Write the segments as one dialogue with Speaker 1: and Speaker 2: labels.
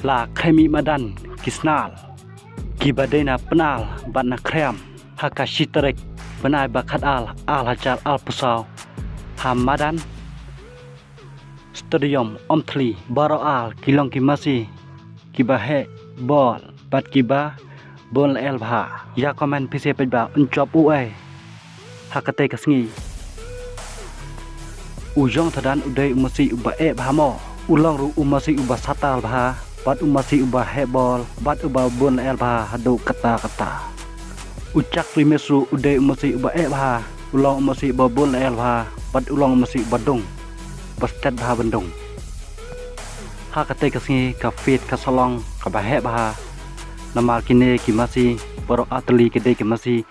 Speaker 1: la khemi madan kisnal kibadena penal batna krem hakashitrek benai bakat al hajar al pusau hamadan stadium omtli baro al kilong kimasi kibahe bol bat kiba bol elbha ya komen pise pejba uncop uai hakate kasngi ujong tadan udai umasi uba bhamo ulang ru umasi uba satal bha bat umasi uba hebol bat uba bol elbha hadu kata ucak primesu udai umasi uba bha ulang umasi uba bol elbha bat ulang umasi badung bastet bha bandung hakate kasngi ka fit ka solong ka bahe bha namal kine kimasi boro atli kede kimasi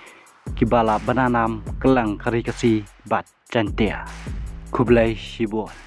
Speaker 1: kibala bananam kelang kari kasi bat cantia kublai shibol.